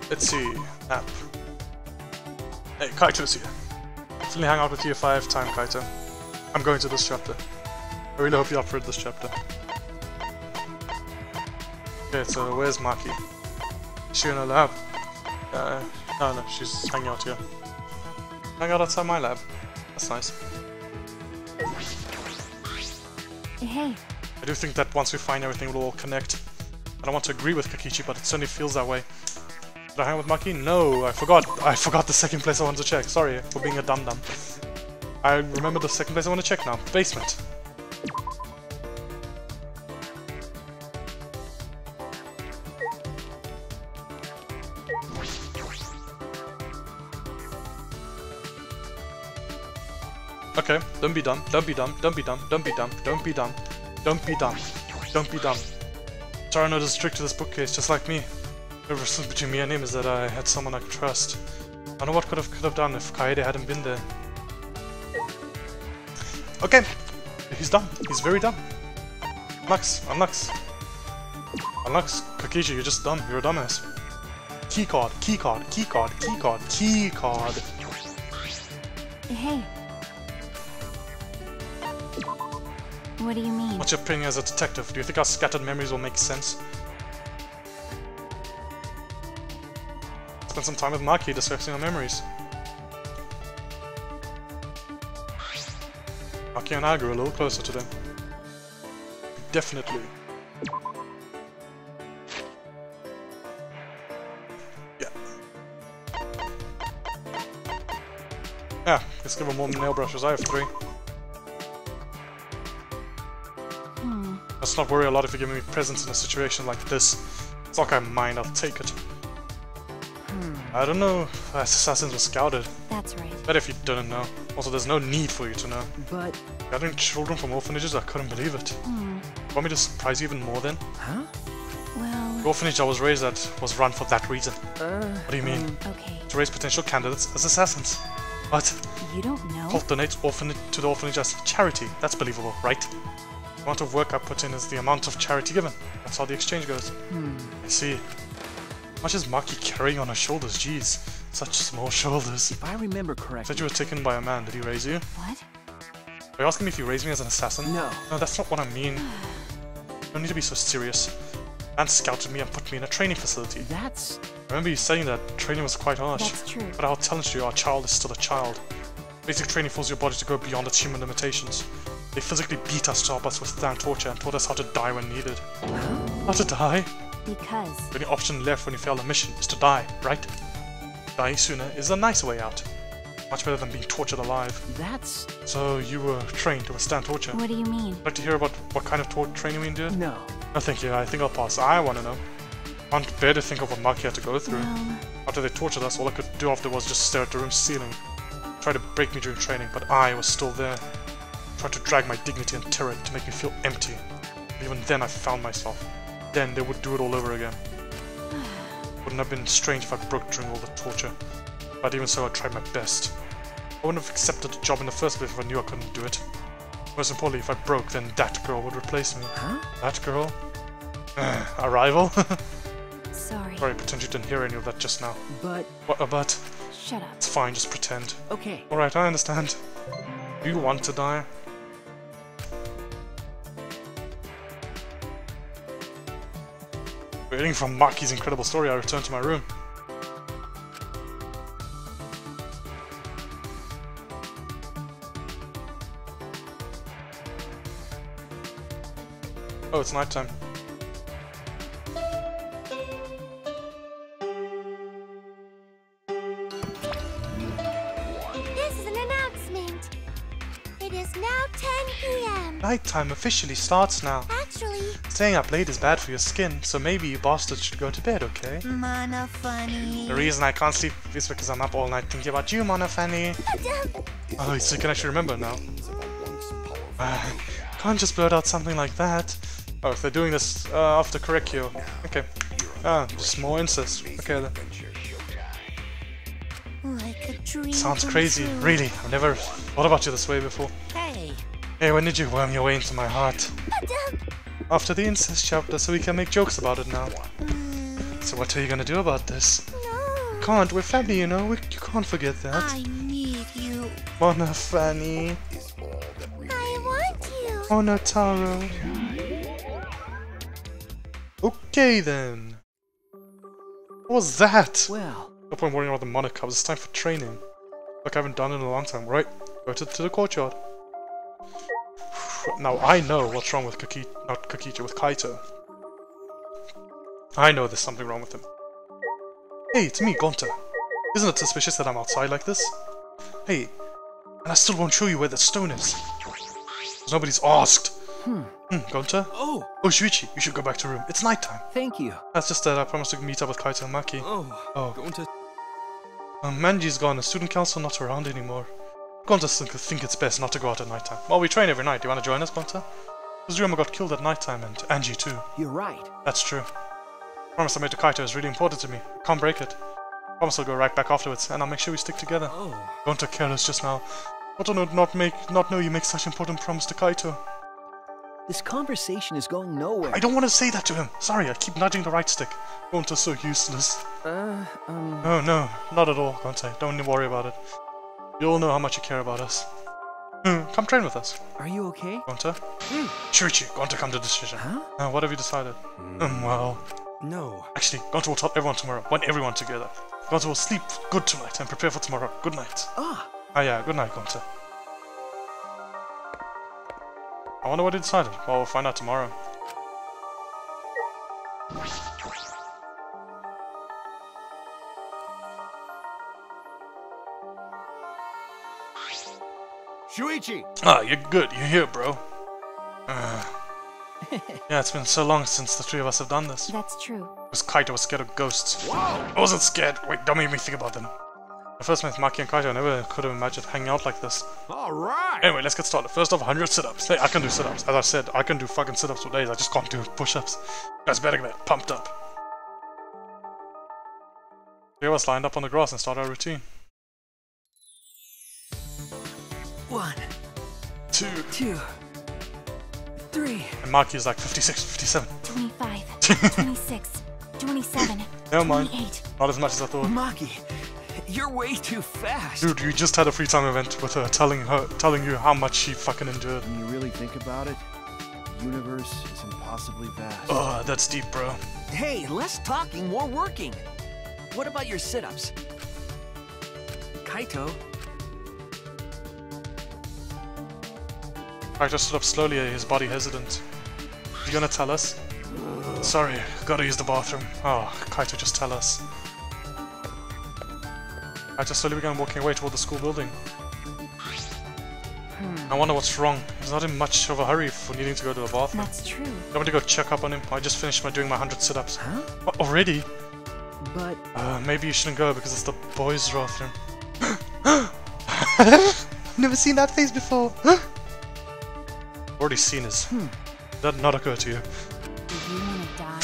A: let's see. App. Hey, Kaito's here. Definitely hang out with you if I have time, Kaito. I'm going to this chapter. I really hope you're up for this chapter. Okay, so where's Maki? Is she in her lab? No, she's hanging out here. Hang out outside my lab. That's nice.
D: Hey.
A: I do think that once we find everything, we'll all connect. I don't want to agree with Kakichi, but it certainly feels that way. Did I hang out with Maki? No, I forgot the second place I wanted to check. Sorry for being a dum-dum. I remember the second place I want to check now. Basement. Okay, don't be dumb, don't be dumb, don't be dumb, don't be dumb, don't be dumb, don't be dumb, don't be dumb. Tarano is strict to this bookcase, just like me. The difference between me and him is that I had someone I could trust. I know what could have done if Kaede hadn't been there. Okay, he's dumb. He's very dumb. Unlux, Kakichi, you're just dumb. You're a dumbass. Keycard.
D: Hey. What do you mean?
A: What's your opinion as a detective? Do you think our scattered memories will make sense? Spend some time with Maki discussing our memories. Maki and I grew a little closer to them. Definitely. Yeah. Yeah, let's give her more nail brushes. I have 3. Let's not worry a lot if you give me presents in a situation like this. It's not I mind, I'll take it. I don't know if assassins were scouted.
D: That's right.
A: But if you didn't know. Also, there's no need for you to know.
E: But...
A: Gathering children from orphanages, I couldn't believe it. Want me to surprise you even more then?
E: Huh?
D: Well...
A: The orphanage I was raised at was run for that reason. What do you mean?
D: Okay.
A: To raise potential candidates as assassins. What?
D: You don't know?
A: Cult donates to the orphanage as charity. That's believable, right? The amount of work I put in is the amount of charity given. That's how the exchange goes. I see. How much is Maki carrying on her shoulders? Jeez, such small shoulders.
E: If I remember correctly...
A: Said you were taken by a man. Did he raise you?
D: What?
A: Are you asking me if you raised me as an assassin?
E: No.
A: No, that's not what I mean. You don't need to be so serious. Man scouted me and put me in a training facility.
E: That's...
A: I remember you saying that training was quite harsh.
D: That's true.
A: But I'll challenge you, our child is still a child. Basic training forces your body to go beyond its human limitations. They physically beat us to help us withstand torture and taught us how to die when needed. How to die?
D: Because...
A: The only option left when you fail a mission is to die, right? Dying sooner is a nice way out. Much better than being tortured alive.
E: That's...
A: So you were trained to withstand torture.
D: What do you mean?
A: Like to hear about what kind of training we did?
E: No.
A: No thank you, I think I'll pass. I want to know. I can't bear to think of what Maki had to go through. After they tortured us, all I could do after was just stare at the room's ceiling. Tried to break me during training, but I was still there. Tried to drag my dignity and terror to make me feel empty. But even then I found myself. Then they would do it all over again. Wouldn't have been strange if I broke during all the torture. But even so, I tried my best. I wouldn't have accepted the job in the first place if I knew I couldn't do it. Most importantly, if I broke, then that girl would replace me.
E: Huh?
A: That girl? A rival?
D: Sorry.
A: Sorry, pretend you didn't hear any of that just now.
E: But...
A: What about?
D: Shut up.
A: It's fine, just pretend.
E: Okay.
A: Alright, I understand. Do you want to die? Waiting for Maki's incredible story, I return to my room. Oh, it's nighttime.
B: This is an announcement. It is now 10 p.m.
A: Nighttime officially starts now.
B: Actually,
A: Staying up late is bad for your skin, so maybe you bastards should go to bed, okay?
B: Mana funny.
A: The reason I can't sleep is because I'm up all night thinking about you, Mana Fanny. Oh, so you can actually remember now. Can't just blurt out something like that. Oh, if they're doing this after Korekyo. Okay. Just more incest. Okay then.
B: Like a dream
A: Sounds
B: come
A: crazy.
B: true.
A: Really, I've never thought about you this way before.
E: Hey!
A: Hey, when did you worm your way into my heart? After the incest chapter, so we can make jokes about it now. So what are you gonna do about this?
B: No,
A: Can't, we're family, you know, you can't forget that.
B: I need you.
A: Mana Fanny.
B: I want you.
A: Mana Taro. Okay then. What was that?
E: Well...
A: No point worrying about the Mana Cubs, it's time for training. Like I haven't done it in a long time, right? Go to the courtyard. Now I know what's wrong with with Kaito. I know there's something wrong with him. Hey, it's me, Gonta. Isn't it suspicious that I'm outside like this? Hey, and I still won't show you where the stone is. 'Cause nobody's asked. Gonta?
E: Oh!
A: Oh, Shuichi, you should go back to room. It's nighttime.
E: Thank you.
A: That's just that I promised to meet up with Kaito and Maki.
F: Oh, going to...
A: Manji's gone, the student council not around anymore. Gonta think it's best not to go out at nighttime. Well, we train every night. Do you want to join us, Gonta? Uzurama got killed at nighttime, and Angie too.
E: You're right.
A: That's true. Promise I made to Kaito is really important to me. Can't break it. Promise I'll go right back afterwards, and I'll make sure we stick together.
F: Oh.
A: Gonta careless just now. I don't not know you make such important promise to Kaito.
E: This conversation is going nowhere.
A: I don't want to say that to him. Sorry, I keep nudging the right stick. Gonta's so useless. Oh no, not at all, Gonta. Don't worry about it. You all know how much you care about us. Come train with us.
E: Are you okay?
A: Gonta? Shuichi, Gonta come to decision.
E: Huh?
A: What have you decided? Well...
F: No.
A: Actually, Gonta will tell everyone tomorrow. Want everyone together. Gonta will sleep good tonight and prepare for tomorrow. Good night.
E: Ah!
A: Ah yeah, good night, Gonta. I wonder what he decided. Well, we'll find out tomorrow.
C: Shuichi!
A: Ah, you're good. You're here, bro. Yeah, it's been so long since the three of us have done this.
D: That's true.
A: Because Kaito was scared of ghosts.
C: Whoa!
A: I wasn't scared. Wait, don't make me think about them. I first met Maki and Kaito, I never could have imagined hanging out like this.
C: Alright!
A: Anyway, let's get started. First off, 100 sit-ups. Hey, I can do sit-ups. As I said, I can do fucking sit-ups for days. I just can't do push-ups. You guys better get pumped up. Three of us lined up on the grass and started our routine.
E: 1,
A: 2.
E: 2, 3.
A: And Maki is like 56, 57.
D: 25, 26, 27,
A: Never mind.
D: 28.
A: Not as much as I thought.
E: Maki, you're way too fast.
A: Dude, you just had a free time event with her telling you how much she fucking endured.
C: When you really think about it, the universe is impossibly vast.
A: Oh, that's deep, bro.
E: Hey, less talking, more working. What about your sit-ups? Kaito?
A: Kaito stood up slowly, his body hesitant. You gonna tell us? Sorry, gotta use the bathroom. Oh, Kaito, just tell us. Kaito slowly began walking away toward the school building. I wonder what's wrong. He's not in much of a hurry for needing to go to the bathroom.
D: That's true.
A: You want me to go check up on him? I just finished doing my 100 sit-ups.
E: Huh?
A: What, already?
E: But...
A: Maybe you shouldn't go because it's the boys' bathroom. Never seen that face before. Already seen his. Did that not occur to you?
D: Do you want to die?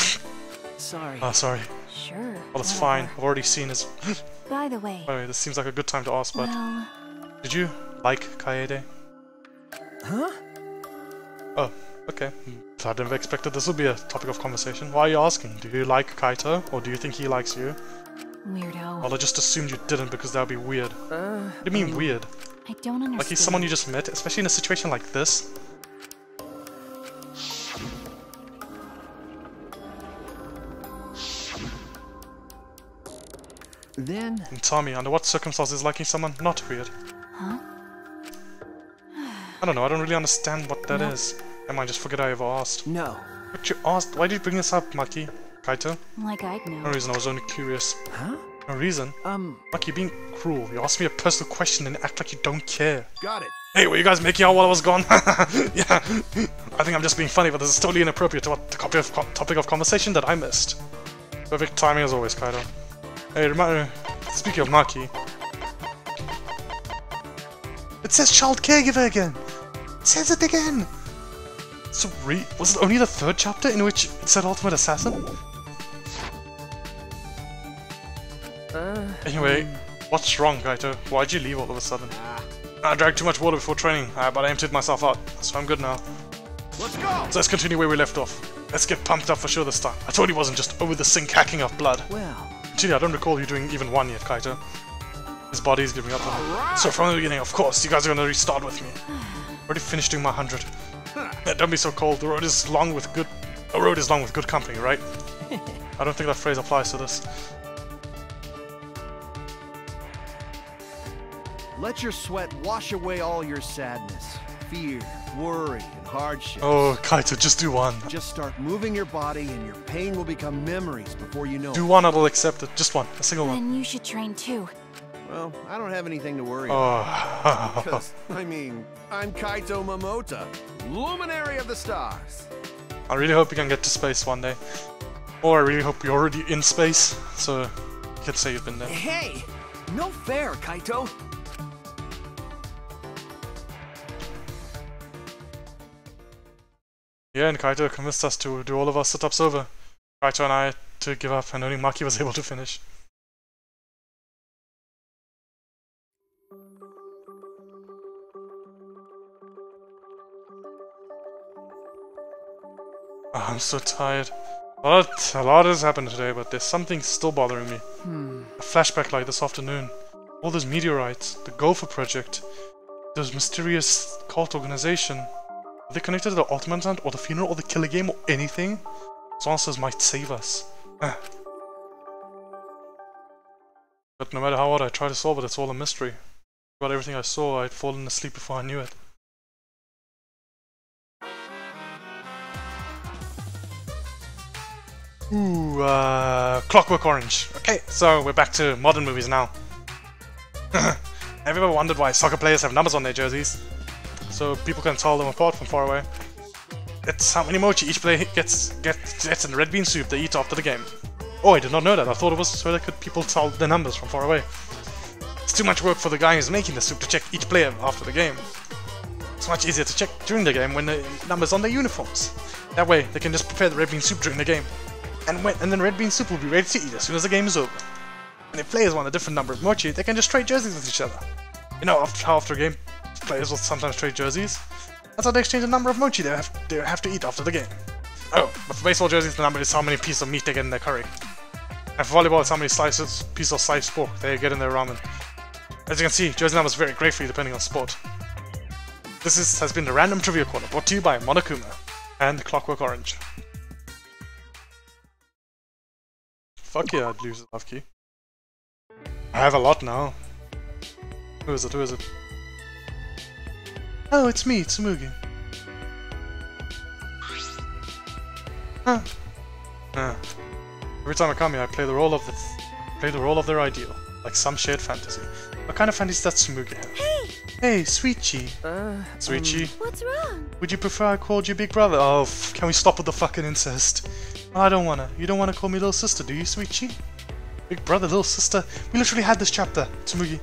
E: Sorry.
A: Oh, sorry.
D: Sure.
A: Well, it's
D: whatever.
A: fine. I've already seen his.
D: By the way,
A: By the way, this seems like a good time to ask, but
D: well,
A: did you like Kaede?
E: Huh?
A: Oh, okay. I never expected this would be a topic of conversation. Why are you asking? Do you like Kaito, or do you think he likes you?
D: weirdo.
A: Well, I just assumed you didn't because that would be weird. What do you mean weird?
D: I don't understand.
A: Like he's someone you just met, especially in a situation like this?
C: Then,
A: And tell me, under what circumstances liking someone not weird?
D: Huh?
A: I don't know, I don't really understand what that
D: Nope.
A: is. I might just forget I ever asked.
E: No.
A: But you asked, why did you bring this up, Maki? Kaito?
D: Like I'd
A: No
D: know.
A: reason, I was only curious.
E: Huh?
A: No reason? Maki, you're being cruel. You asked me a personal question and act like you don't care.
C: got it.
A: Hey, were you guys making out while I was gone? Yeah. I think I'm just being funny, but this is totally inappropriate to what the topic of conversation that I missed. Perfect timing as always, Kaito. Hey, speaking of Maki. It says child caregiver again! It says it again! So was it only the third chapter in which it said ultimate assassin? Anyway, what's wrong, Kaito? Why'd you leave all of a sudden? I drank too much water before training, but I emptied myself out, so I'm good now.
C: Let's go!
A: So let's continue where we left off. Let's get pumped up for sure this time. I told you it wasn't just over the sink hacking of blood.
E: Well...
A: Actually, I don't recall you doing even one yet, Kaito. His body's giving up on me. So from the beginning, of course, you guys are gonna restart with me. Already finished doing my 100. Yeah, don't be so cold. The road is long with good company, right? I don't think that phrase applies to this.
C: Let your sweat wash away all your sadness, fear, worry, and hardship.
A: Oh, Kaito, just do one.
C: Just start moving your body and your pain will become memories before you know
A: Do
C: it.
A: one, I'll accept it. Just one. A single one.
D: Then you should train too.
C: Well, I don't have anything to worry about.
A: Oh.
C: 'Cause, I mean, I'm Kaito Momota, luminary of the stars.
A: I really hope you can get to space one day. Or I really hope you're already in space, so you can say you've been there.
E: Hey! No fair, Kaito!
A: Yeah, and Kaito convinced us to do all of our sit-ups over. Kaito and I to give up, and only Maki was able to finish. Oh, I'm so tired. A lot has happened today, but there's something still bothering me. A flashback like this afternoon. All those meteorites, the Gopher Project, those mysterious cult organization. Are they connected to the Ultimate Hunt, or the funeral, or the killer game, or anything? Those answers might save us. But no matter how hard I try to solve it, it's all a mystery. About everything I saw, I'd fallen asleep before I knew it. Ooh, Clockwork Orange. Okay, so we're back to modern movies now. Have you ever wondered why soccer players have numbers on their jerseys? So people can tell them apart from far away. It's how many mochi each player gets in the red bean soup they eat after the game. Oh, I did not know that. I thought it was so that people tell the numbers from far away. It's too much work for the guy who's making the soup to check each player after the game. It's much easier to check during the game when the numbers on their uniforms. That way, they can just prepare the red bean soup during the game. And then red bean soup will be ready to eat as soon as the game is over. And if players want a different number of mochi, they can just trade jerseys with each other. You know, after a game, players will sometimes trade jerseys. That's how they exchange the number of mochi they have to eat after the game. Oh, but for baseball jerseys, the number is how many pieces of meat they get in their curry. And for volleyball, it's how many pieces of sliced pork they get in their ramen. As you can see, jersey numbers vary greatly depending on sport. This has been the Random Trivia Corner, brought to you by Monokuma and Clockwork Orange. Fuck yeah, I'd lose the love key. I have a lot now. Who is it? Who is it? Oh, it's me, Tsumugi. Huh. Every time I come here, I play the role of their ideal, like some shared fantasy. What kind of fantasy does Tsumugi have?
B: Hey!
A: Hey, Sweetchi. Sweetchi.
B: What's wrong?
A: Would you prefer I called you Big Brother? Oh, can we stop with the fucking incest? I don't wanna. You don't wanna call me Little Sister, do you, Sweetchi? Big Brother, Little Sister? We literally had this chapter, Tsumugi.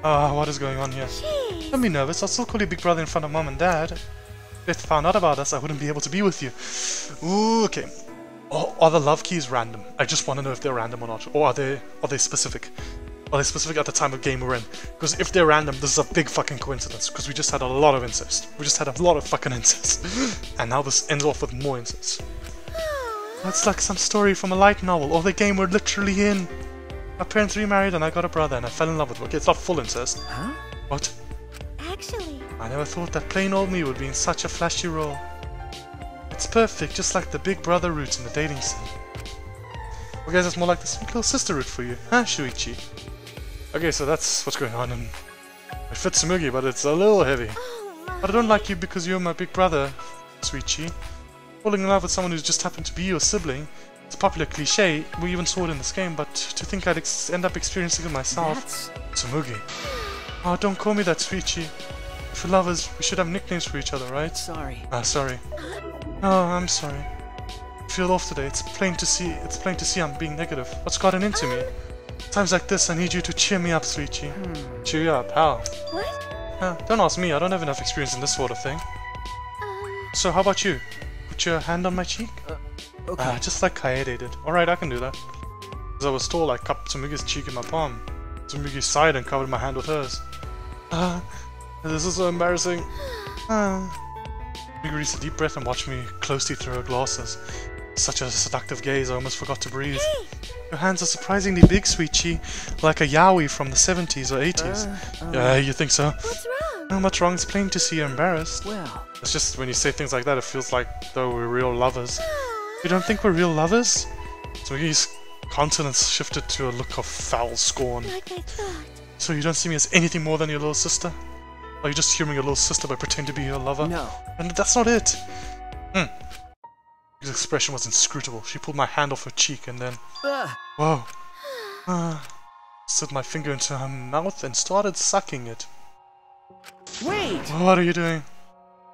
A: What is going on here?
B: Jeez.
A: Don't be nervous, I'll still call you Big Brother in front of Mom and Dad. If they found out about us, I wouldn't be able to be with you. Ooh, okay. Are the love keys random? I just want to know if they're random or not. Or are they specific? Are they specific at the time of game we're in? Because if they're random, this is a big fucking coincidence. Because we just had a lot of incest. We just had a lot of fucking incest. And now this ends off with more incest. It's like some story from a light novel, or the game we're literally in. My parents remarried and I got a brother and I fell in love with him. Okay, it's not full incest.
E: Huh?
A: What?
B: Actually,
A: I never thought that plain old me would be in such a flashy role. It's perfect, just like the Big Brother route in the dating scene. I guess it's more like the sweet little sister route for you, huh, Shuichi? Okay, so that's what's going on, and it fits Tsumugi, but it's a little heavy. But I don't like you because you're my big brother, Sweetchi. Falling in love with someone who's just happened to be your sibling. It's a popular cliche, we even saw it in this game, but to think I'd end up experiencing it myself.
E: That's...
A: Tsumugi. Oh, don't call me that, Sweetchi. If we're lovers, we should have nicknames for each other, right?
E: Sorry.
A: Sorry. Oh, I'm sorry. I feel off today. It's plain to see I'm being negative. What's gotten into me? Times like this, I need you to cheer me up, Sweetchi. Cheer you up? How?
B: what?
A: Don't ask me. I don't have enough experience in this sort of thing. So how about you? Put your hand on my cheek?
E: Okay.
A: Just like Kaede did. Alright, I can do that. As I was told, I cupped Tsumugi's cheek in my palm. Tsumugi sighed and covered my hand with hers. This is so embarrassing. Tsumugi breathed a deep breath and watched me closely through her glasses. Such a seductive gaze, I almost forgot to breathe. Your hands are surprisingly big, Sweetchi. Like a yaoi from the 70s or 80s. Yeah, you think so?
B: What's wrong?
A: Not much wrong, it's plain to see you're embarrassed.
E: Well...
A: It's just when you say things like that, it feels like though we're real lovers. You don't think we're real lovers? Tsumugi's countenance shifted to a look of foul scorn.
B: Like I thought.
A: So you don't see me as anything more than your little sister? Are you just humoring your little sister by pretending to be your lover?
E: No.
A: And that's not it! His expression was inscrutable. She pulled my hand off her cheek and then... Whoa. Slid my finger into her mouth and started sucking it.
E: Wait!
A: What are you doing?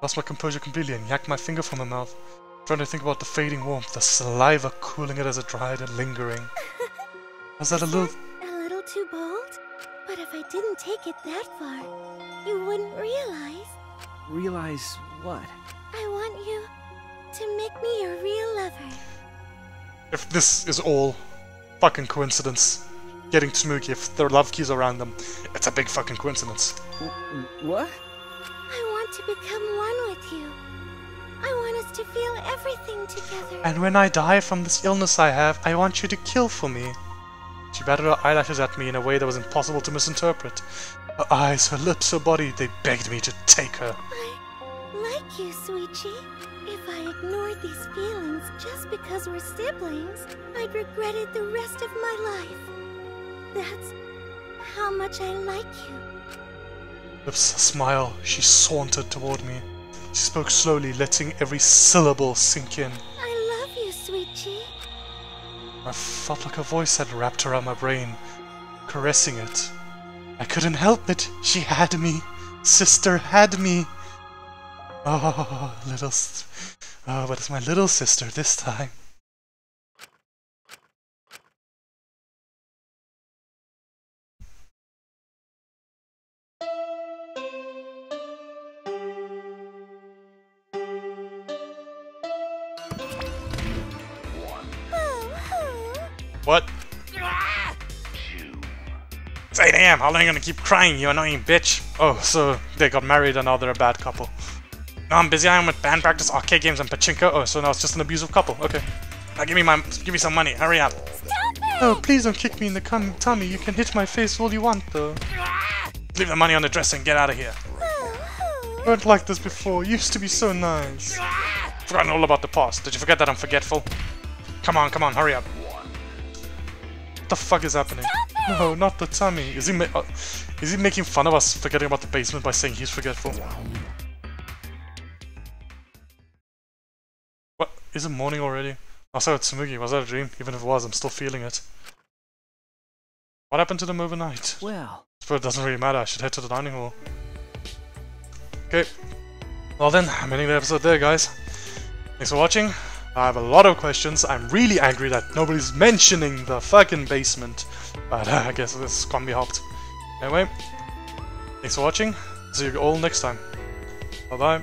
A: Lost my composure completely and yanked my finger from her mouth. Trying to think about the fading warmth, the saliva cooling it as it dried and lingering. Was that a little...
B: A little too bold? But if I didn't take it that far, you wouldn't realize.
E: Realize what?
B: I want you to make me your real lover.
A: If this is all fucking coincidence, getting Tsumugi, if their love keys are random, it's a big fucking coincidence.
E: What?
B: I want to become one with you. I want us to feel everything together.
A: And when I die from this illness I have, I want you to kill for me. She batted her eyelashes at me in a way that was impossible to misinterpret. Her eyes, her lips, her body, they begged me to take her.
B: I like you, Sweetchi. If I ignored these feelings just because we're siblings, I'd regret it the rest of my life. That's how much I like you.
A: Lips a smile, she sauntered toward me. She spoke slowly, letting every syllable sink in.
B: I love you, Sweetchi.
A: I felt like a voice had wrapped around my brain, caressing it. I couldn't help it. She had me. Sister had me. Oh, oh, but it's my little sister this time. What? It's 8 AM. How long are you gonna keep crying, you annoying bitch? Oh, so they got married and now they're a bad couple. No, I'm busy. I'm with band practice, arcade games, and pachinko. Oh, so now it's just an abusive couple. Okay. Now give me some money. Hurry up. Oh, please don't kick me in the tummy. You can hit my face all you want, though. Leave the money on the dresser and get out of here. I weren't like this before. You used to be so nice. Forgotten all about the past. Did you forget that I'm forgetful? Come on, hurry up. What the fuck is happening? No, not the tummy. Is he making fun of us forgetting about the basement by saying he's forgetful? What? Is it morning already? I saw Tsumugi. Was that a dream? Even if it was, I'm still feeling it. What happened to them overnight?
E: Well,
A: But it doesn't really matter. I should head to the dining hall. Okay. Well then, I'm ending the episode there, guys. Thanks for watching. I have a lot of questions. I'm really angry that nobody's mentioning the fucking basement. But I guess this can't be helped. Anyway, thanks for watching. See you all next time. Bye bye.